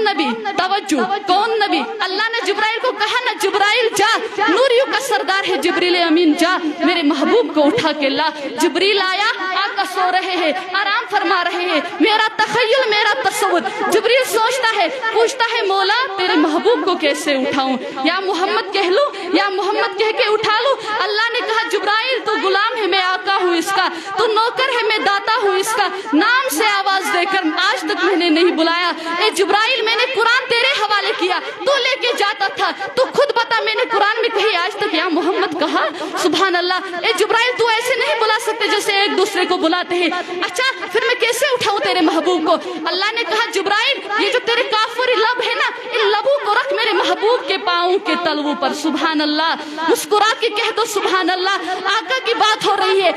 کون نبی؟ توجہ، کون نبی؟ اللہ نے جبرائیل کو کہا نا جبرائیل جا، نوریوں کا سردار ہے جبریل امین، جا میرے محبوب کو اٹھا کے لا۔ جبریل آیا، آقا سو رہے ہیں، آرام فرما رہے ہیں، میرا تخیل، میرا تصور۔ جبریل سوچتا ہے، پوچھتا ہے مولا تیرے محبوب کو کیسے اٹھاؤں؟ یا محمد کہہ لوں، یا محمد کہہ کے اٹھا لوں؟ اللہ نے کہا جبرائیل تو غلام ہے، میں آقا ہوں اس کا، تو نوکر ہے، میں داتا ہوں اس کا، نام سے آواز دے کر آج تک میں نے نہیں بلایا۔ اے جبرائیل میں نے قرآن تیرے حوالے کیا، تو لے کے جاتا تھا، تو خود بتا میں نے قرآن میں کہیں آج تک یا محمد کہا؟ سبحان اللہ۔ اے جبرائیل تو ایسے نہیں بلا سکتے جیسے ایک دوسرے کو بلاتے ہیں۔ اچھا پھر میں کیسے اٹھاؤں تیرے محبوب کو؟ اللہ نے کہا جبرائیل یہ جو تیرے کافر لب ہے نا، ان لبوں کو رکھ میرے محبوب کے پاؤں کے تلووں پر۔ سبحان اللہ، مسکرا کے کہہ دو سبحان اللہ، آقا کی بات ہو رہی ہے۔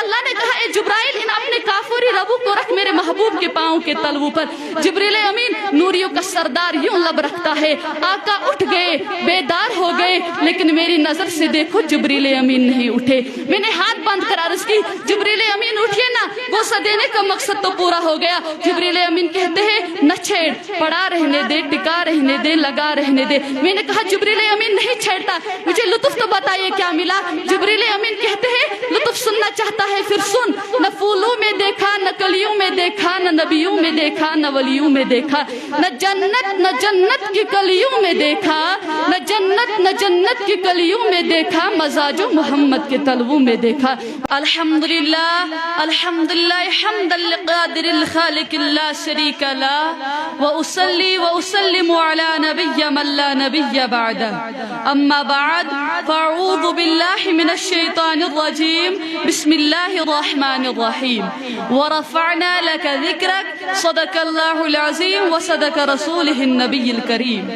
اللہ نے کہا اے جبرائیل ان اپنے کافری لبوں کو رکھ میرے محبوب کے پاؤں کے تلووں پر۔ جبریل امین نوریوں کا سردار یوں لب رکھتا ہے، آقا اٹھ گئے، بیدار ہو گئے، لیکن میری نظر سے دیکھو جبریل امین نہیں اٹھے۔ میں نے ہاتھ باندھ کر عرض کی جبریل امین اٹھیے نا، غصہ دینے کا مقصد تو پورا ہو گیا۔ جبریل امین کہتے ہیں نہ چھیڑ، پڑا رہنے دے، ٹکا رہنے دے، لگا رہنے دے۔ میں نے کہا جبریل امین نہیں چھیڑتا، مجھے لطف تو بتائیے کیا ملا؟ جبریل امین کہتے ہیں لطف سننا چاہتا ہے پھر سن، نہ پھولوں میں دیکھا، نہ کلیوں میں دیکھا، نہ نبیوں میں دیکھا، نہ ولیوں میں دیکھا، نہ جنت کی کلیوں میں دیکھا، نہ جنت کی کلیوں میں دیکھا، مزاج محمد کے تلووں میں دیکھا۔ الحمدللہ الحمدللہ حمد للقادر الخالق لا شریک له وأصلي وأسلم على نبي من لا نبي بعده أما بعد فأعوذ بالله من الشيطان الرجيم بسم الله الرحمن الرحيم ورفعنا لك ذكرك صدق الله العظيم وصدق رسوله النبي الكريم۔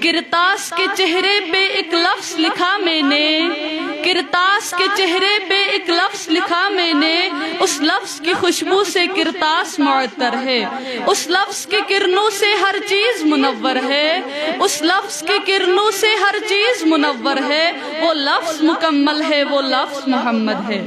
کرتاس کے چہرے پہ ایک لفظ لکھا میں نے، کرتاس کے چہرے پہ ایک لفظ لکھا میں نے، اس لفظ کی خوشبو سے کرتاس معطر ہے، اس لفظ کے کرنوں سے ہر چیز منور ہے، اس لفظ کے کرنوں سے ہر چیز منور ہے، وہ لفظ مکمل ہے، وہ لفظ محمد ہے۔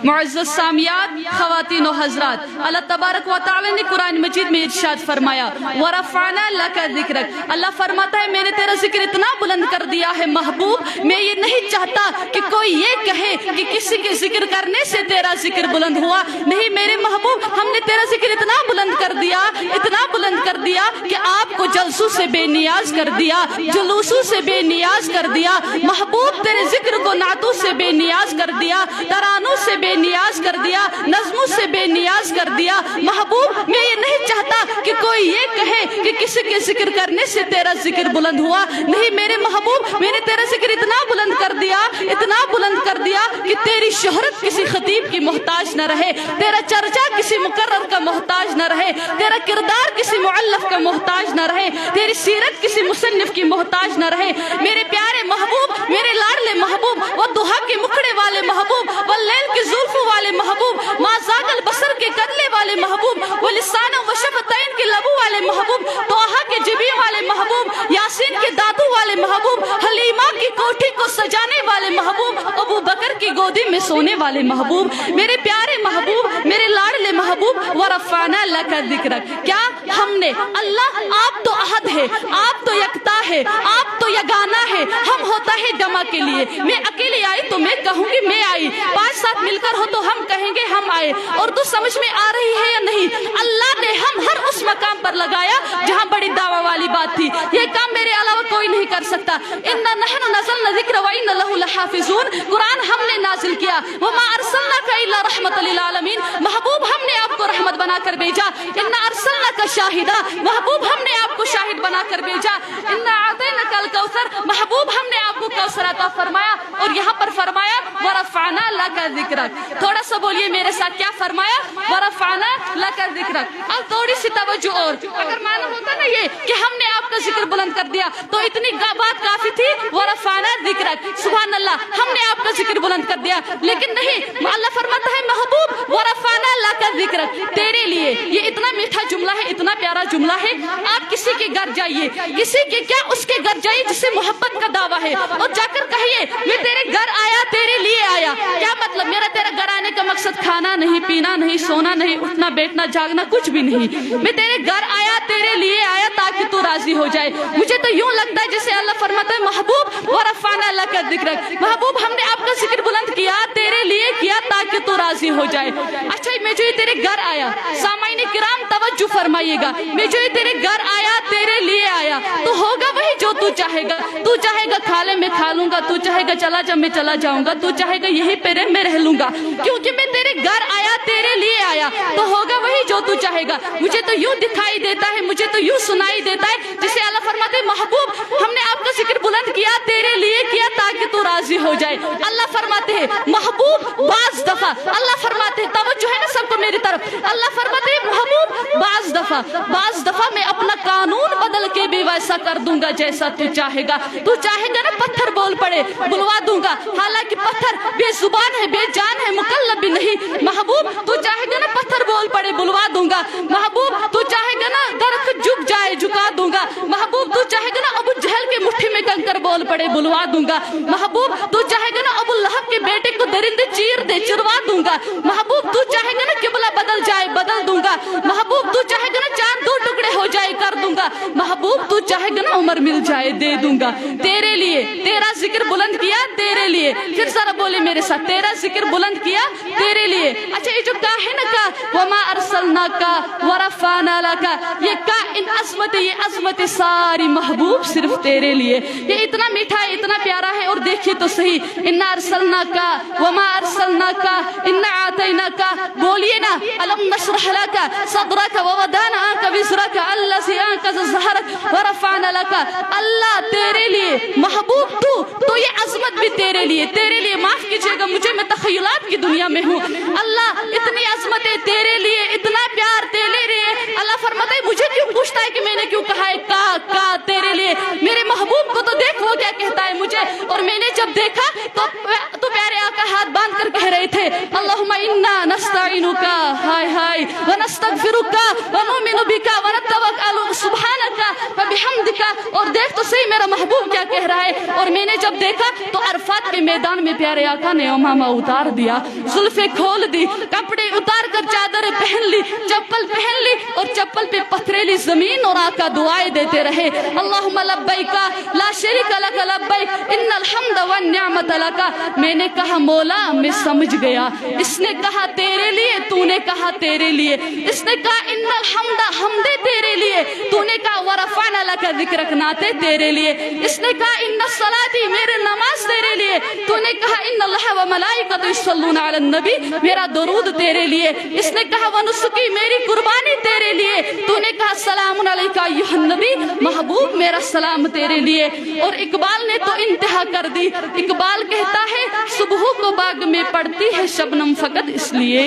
معزز سامیات، خواتین و حضرات، اللہ تبارک و تعالی نے قرآن مجید میں ارشاد فرمایا وَرَفَعْنَا لَكَ ذِكْرَكَ، اللہ فرماتا ہے میں نے تیرا ذکر اتنا بلند کر دیا ہے محبوب، میں یہ نہیں چاہتا کہ کوئی یہ کہے کہ کسی کے ذکر کرنے سے تیرا ذکر بلند ہوا، نہیں میرے محبوب ہم نے تیرا ذکر اتنا بلند کر دیا، اتنا بلند کر دیا کہ آپ کو جلسوں سے بے نیاز کر دیا، جلوسوں سے بے نیاز کر دیا، محبوب تیرے ذکر کو نعتوں سے بے نیاز کر دیا، ترانوں سے بے نیاز کر دیا، نظموں سے بے نیاز کر دیا۔ محبوب میں یہ نہیں چاہتا کہ کوئی یہ کہے کہ کسی کے ذکر کرنے سے تیرا ذکر بلند ہوا، نہیں میرے محبوب میں نے تیرا ذکر اتنا بلند کر دیا، اتنا بلند کر دیا کہ تیری شہرت کسی خطیب کی محتاج نہ رہے، تیرا چرچا کسی مقرر کا محتاج نہ رہے، تیرا کردار کسی معلف کا محتاج نہ رہے، تیری سیرت کسی مصنف کی محتاج نہ رہے۔ میرے پیارے محبوب، میرے لاڈلے محبوب، وہ دہا کے مکھڑے والے محبوب، وہ لیل کے زلفوں والے محبوب، ما زاغ البصر کے کدلے والے محبوب، وہ لسان و شفتین کے لبوں والے محبوب، طٰہٰ کے جبین والے محبوب، یاسین کے دانتوں والے محبوب، حلیمہ کی کوٹھی کو سجانے والے محبوب، ابو بکر کی گودی میں سونے والے محبوب، میرے پیارے محبوب، میرے لاڈلے محبوب، وَرَفَعْنَا لَكَ ذِكْرَكَ۔ کیا ہم نے اللہ آپ تو احد ہے، آپ تو یکتا ہے، آپ تو یگانہ ہے، ہم ہوتا ہے جمع کے لیے، میں اکیلی آئی تو میں کہوں گی میں آئی، پانچ ساتھ مل کر ہو تو ہم کہیں گے ہم آئے، اور تو سمجھ میں آ رہی ہے یا نہیں؟ اللہ نے ہم ہر اس مقام پر لگایا جہاں بڑی دعویٰ والی بات تھی، یہ کام میرے علاوہ کوئی نہیں کر سکتا۔ اِنَّا نَحْنُ نَزَّلْنَا الذِّكْرَ وَإِنَّا لَهُ لَحَافِظُونَ، قرآن ہم نے نازل کیا، وَمَا أَرْسَلْنَاكَ إِلَّا رَحْمَةً لِلْعَالَمِينَ، محبوب ہم نے آپ کو رحمت بنا کر بھیجا، اِنَّا أَرْسَلْنَاكَ شَاهِدًا، محبوب ہم نے آپ کو شاہد بنا کر بھیجا، اِنَّا أَعْطَيْنَاكَ الْكَوْثَرَ، محبوب ہم نے آپ کو کوثر عطا فرمایا، اور یہاں پر فرمایا وَرَفَعْنَا لَكَ ذِكْرَكَ، تھوڑا سا بولیے میرے ساتھ کیا فرمایا؟ وَرَفَعْنَا لَكَ ذِكْرَكَ۔ اب تھوڑی سی توجہ اور، اگر معلوم ہوتا نا یہ کہ ہم نے آپ کا ذکر بلند کر دیا تو اتنی بات کافی تھی، وَرَفَعْنَا ذِكْرَكَ، سبحان اللہ ہم نے آپ کا ذکر بلند کر دیا، لیکن نہیں، اللہ فرماتا ہے محبوب وَرَفَعْنَا لَكَ ذِكْرَكَ، تیرے لیے یہ اتنا میٹھا جملہ ہے، اتنا پیارا جملہ ہے، آپ کسی کے گھر جائیے، کسی کے کیا اس کے گھر جائیے جس سے محبت کا دعویٰ ہے، اور جا کر کہیے میں تیرے گھر آیا تیرے لیے آیا، کیا مطلب؟ میرا تیرا گھر آنے کا مقصد کھانا نہیں، پینا نہیں، سونا نہیں، اٹھنا بیٹھنا جاگنا کچھ بھی نہیں، میں تیرے گھر آیا تیرے لیے آیا تاکہ تو راضی ہو جائے. مجھے تو یوں لگتا ہے جیسے اللہ فرماتا ہے محبوب ورفعنا لک ذکرک, محبوب ہم نے آپ کا ذکر بلند کیا, تیرے لیے کیا تاکہ تو راضی ہو جائے. اچھا میں جو یہ تیرے گھر آیا, سامعین کرام توجہ فرمائیے گا, میں جو یہ تیرے گھر آیا تیرے لیے آیا, تو ہوگا وہی جو تو چاہے گا. تو چاہے گا کھا لے میں کھا لوں گا, تو چاہے گا چلا جا میں چلا جاؤں گا, تو چاہے گا یہی پہ رہ میں رہ لوں گا, کیونکہ میں تیرے گھر آیا تیرے لیے آیا, تو ہوگا وہی جو تو چاہے گا. مجھے تو یوں دکھائی دیتا ہے, مجھے تو یوں سنائی دیتا ہے جسے اللہ فرماتے ہیں محبوب ہم نے آپ کا ذکر بلند کیا تیرے لیے کیا تاکہ تو راضی ہو جائے. اللہ فرماتے ہیں محبوب بعض دفعہ, اللہ فرماتے ہیں توجہ ہے نا سب کو میری طرف, اللہ فرماتے ہیں محبوب بعض دفعہ میں اپنا قانون بدل کے بھی ویسا کر دوں گا جیسا تو چاہے گا. تو چاہے گا نا پتھر بول پڑے بلوا دوں گا, حالانکہ پتھر بے زبان ہے, بے جان ہے, مکلف بھی نہیں. محبوب تو چاہے گا نا پتھر بول پڑے بلوا دوں گا. محبوب تو چاہے گا نا درخت جھک جائے جھکا دوں گا. محبوب تو چاہے گا نا ابو جہل کے مٹھی میں کنکر بول پڑے بلوا دوں گا. محبوب تو چاہے گا نا ابو لہب کے بیٹے کو درندے چیر دے چروا دوں گا. محبوب تو چاہے گا نا قبلہ بدل جائے بدل دوں گا. محبوب تو چاہے گا نا چاند دو ٹکڑے ہو جائے کر دوں گا. محبوب تو چاہے گا نا عمر مل جائے دے دوں گا. تیرے لیے تیرا ذکر بلند کیا تیرے لیے, پھر ذرا بولے میرے ساتھ, تیرا ذکر بلند کیا تیرے لیے. اچھا یہ جو کہا ہے نا کا وما ارسلناکا ورفعنا لک, یہ کا ان عظمت, یہ عظمت ساری محبوب صرف تیرے لیے. یہ اتنا میٹھا ہے, اتنا پیارا ہے. اور دیکھیے تو صحیح, انا ارسلناکا وما ارسلناکا انا اعطیناکا, بولیے نا الم نشرح لک صدرک ووضعنا عنک وزرک الذی انقض ظہرک ورفعنا لک. اللہ تیرے لیے محبوب تو یہ عظمت بھی تیرے لیے, تیرے لیے. معاف کیجیے گا مجھے, میں تخیلات کی دنیا میں ہوں. اللہ اتنی عظمت ہے تیرے لیے, اتنا پیار تیرے لیے. اللہ فرماتا ہے مجھے کیوں پوچھتا ہے کہ میں نے کیوں کہا ہے کا تیرے لیے. میرے محبوب کو تو دیکھ وہ کیا کہتا ہے مجھے, اور میں نے جب دیکھا تو پیارے آقا ہاتھ باندھ کر کہہ رہے تھے اللہم انا نستعینک ہائے ہائے ونستغفرک ونؤمن بک ونتوکل سبحانک وبحمدک. اور دیکھ تو صحیح میرا محبوب کیا کہہ رہا ہے. اور میں نے جب دیکھا تو عرفات کے میدان میں پیارے آقا نے امامہ اتار دیا, زلفیں کھول دی, کپڑے اتار کر چادر پہن لی, چپل پہن لی, اور چپل پہ پتھریلی زمین, اور آقا دعائیں دیتے رہے اللہم لبیک لا شریک لک لبیک ان الحمد والنعمت لک. میں نے کہا مولا میں سمجھ گیا, اس نے کہا تیرے لیے, تو نے کہا تیرے لیے. اس نے کہا ان الحمد, حمدے تیرے لیے, تو نے کہا ورفعنا لک ذکرک, نعتیں تیرے لیے. اس نے کہا ان الصلاۃ, میرے نماز تیرے لیے. تو نے کہا ان اللہ وملائکۃ یصلون علی النبی, میرا درود تیرے لیے. اس نے کہا ونسکی, میری قربانی تیرے لیے. تو نے کہا السلام علیک ایھا النبی, محبوب میرا سلام تیرے لیے. اور اقبال نے تو انتہا کر دی. اقبال کہتا ہے صبح کو باغ میں پڑتی ہے شبنم فقط اس لیے,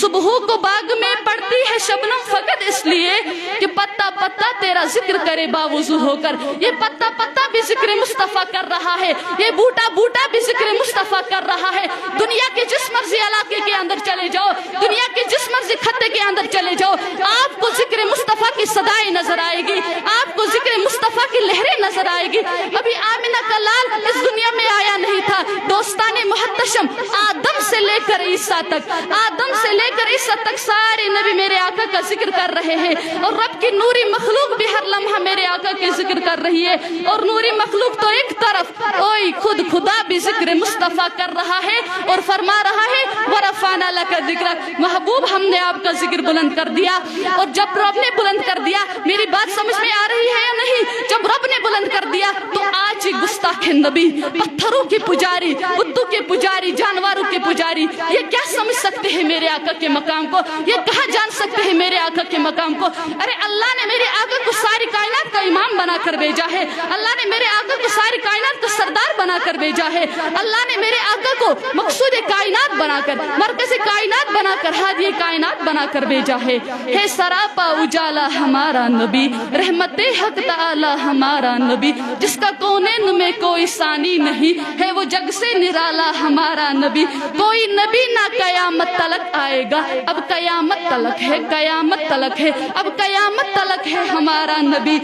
صبح کو باغ میں پڑتی ہے شبنم فقط اس لیے کہ پتا پتا تیرا ذکر کرے باوضو ہو کر. یہ پتا پتا بھی ذکر مصطفیٰ کر رہا ہے, یہ بوٹا بوٹا بھی ذکر مصطفیٰ کر رہا ہے. دنیا کے جس مرضی علاقے کے اندر چلے جاؤ, دنیا کے جس مرضی خطے کے اندر چلے جاؤ, آپ کو ذکر مصطفیٰ کی صدائیں نظر آئے گی, آپ کو ذکر مصطفیٰ کی لہریں نظر آئے گی. ابھی آمنہ کا لال اس دنیا میں آیا نہیں تھا. دوستان محتشم, آدم سے لے کر عیسیٰ تک, آدم سے لے کر عیسیٰ تک سارے نبی میرے آقا کا ذکر کر رہے ہیں. اور رب کی نوری مخلوق بھی ہر لمحہ میرے آقا کے ذکر کر رہی ہے. اور نوری مخلوق تو ایک طرف, اوئی خود خدا بھی ذکر مصطفیٰ کر رہا ہے اور فرما رہا ہے ورفعنا لک ذکرک. محبوب ہم نے آپ کا ذکر بلند کر دیا. اور جب رب نے بلند کر دیا, میری بات سمجھ میں آ رہی ہے یا نہیں, جب رب نے بلند کر دیا تو آج گستاخ نبی, پتھروں کے پجاری, بتوں کے پجاری, جانوروں کے پجاری, یہ کیا سمجھ سکتے ہیں میرے آقا کے مقام کو, یہ کہاں جان سکتے ہیں میرے آقا کے مقام کو. ارے اللہ نے میرے آقا کو ساری کائنات کا امام بنا کر بھیجا ہے, اللہ نے میرے آقا کو ساری کائنات کا سردار بنا کر بھیجا ہے, اللہ نے میرے آقا کو مقصود کائنات بنا کر, مرکز کائنات بنا کر, ہادی کائنات بنا کر بھیجا ہے. ہے سراپا اجالا ہمارا نبی, رحمت حق تعالی ہمارا نبی, جس کا کونین میں کوئی ثانی نہیں ہے, وہ جگ سے نرالا ہمارا نبی. کوئی نبی نہ قیامت تلک آئے گا, اب قیامت تلک ہے, قیامت تلک ہے, اب قیامت تلک ہے ہمارا نبی.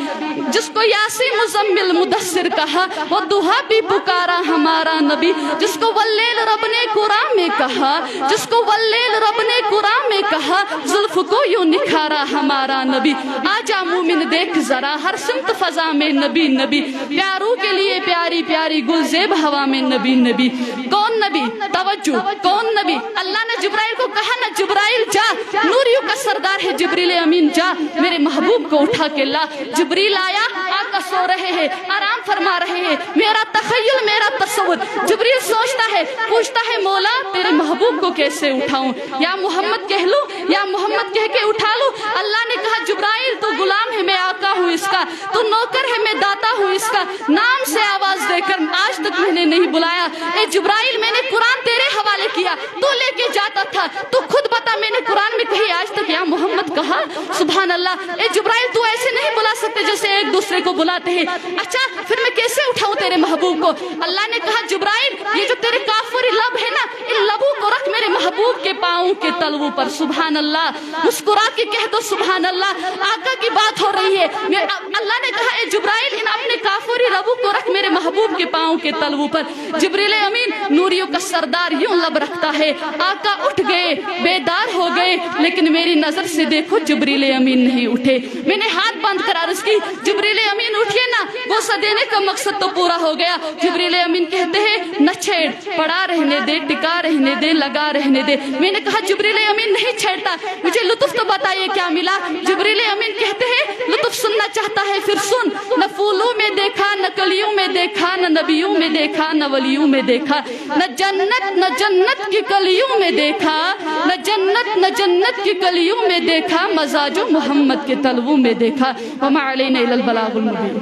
جس کو یاسی مزمل مدثر کہا وہ دہا بھی پکارا ہمارا نبی، جس کو واللیل رب نے قرآن میں کہا، جس کو واللیل رب نے قرآن میں کہا، زلف کو یوں نکھارا ہمارا نبی۔ آجا مومن دیکھ ذرا ہر سمت فضا میں نبی نبی، پیاروں کے لیے پیاری پیاری گلزیب ہوا میں نبی نبی۔ کون نبی؟ توجہ، کون نبی؟ اللہ نے جبرائیل کو کہا نا جبرائیل جا، نوریوں کا سردار ہے جبریل امین جا میرے محبوب کو اٹھا کے لا۔ جبریل آیا، آقا سو رہے ہیں، آرام فرما رہے ہیں، میرا تخیل میرا تصور۔ جبریل سوچتا ہے، پوچھتا ہے مولا تیرے محبوب کو کیسے اٹھاؤں؟ یا محمد کہہ لوں یا محمد کہہ کے اٹھا لوں؟ اللہ نے کہا جبرائیل تو غلام ہے، میں آقا ہوں اس کا، تو نوکر ہے، میں داتا ہوں اس کا، نام سے آواز دے کر آج تک میں نے نہیں بلایا۔ اے جبرائیل میں نے قرآن تیرے حوالے کیا، تو لے کے جاتا تھا، تو خود بتا میں نے قرآن میں کہیں آج تک یا محمد کہا؟ سبحان اللہ۔ اے جبرائیل تو ایسے نہیں بلا سکتے جیسے ایک دوسرے کو بلاتے ہیں۔ اچھا پھر میں کیسے اٹھاؤں تیرے محبوب کو؟ اللہ نے کہا جبرائیل یہ جو تیرے کافری لب ہے نا، ان لبوں کو رکھ میرے محبوب کے پاؤں کے تلووں پر۔ سبحان اللہ، مسکرا کے کہہ دو سبحان اللہ، آقا کی بات ہو رہی ہے۔ اللہ نے کہا اے جبرائیل ان اپنے کافری لبوں کو رکھ میرے محبوب کے پاؤں کے تلووں پر۔ جبریل امین نوریوں کا سردار یوں لب رکھتا ہے، آقا اٹھ گئے، بیدار ہو گئے، لیکن میری نظر سے دیکھو جبریل امین نہیں اٹھے۔ میں نے ہاتھ باندھ کر عرض کی جبریل امین اٹھیے نا، غصہ دینے کا مقصد تو پورا ہو گیا۔ جبریل امین کہتے ہیں نہ چھیڑ، پڑا رہنے دے، ٹکا رہنے دے، لگا رہنے دے۔ میں نے کہا جبریل امین نہیں چھیڑتا، مجھے لطف تو بتائیے کیا ملا؟ جبریل امین کہتے ہیں لطف سننا چاہتا ہے پھر سن، نہ پھولوں میں دیکھا، نہ کلیوں میں دیکھا، نہ نبیوں میں دیکھا، نہ ولیوں میں دیکھا، نہ جنت کی کلیوں میں دیکھا، نہ جنت کی کلیوں میں دیکھا، مزاج محمد کے تلووں میں دیکھا۔ وما علینا الا البلاغ المبین۔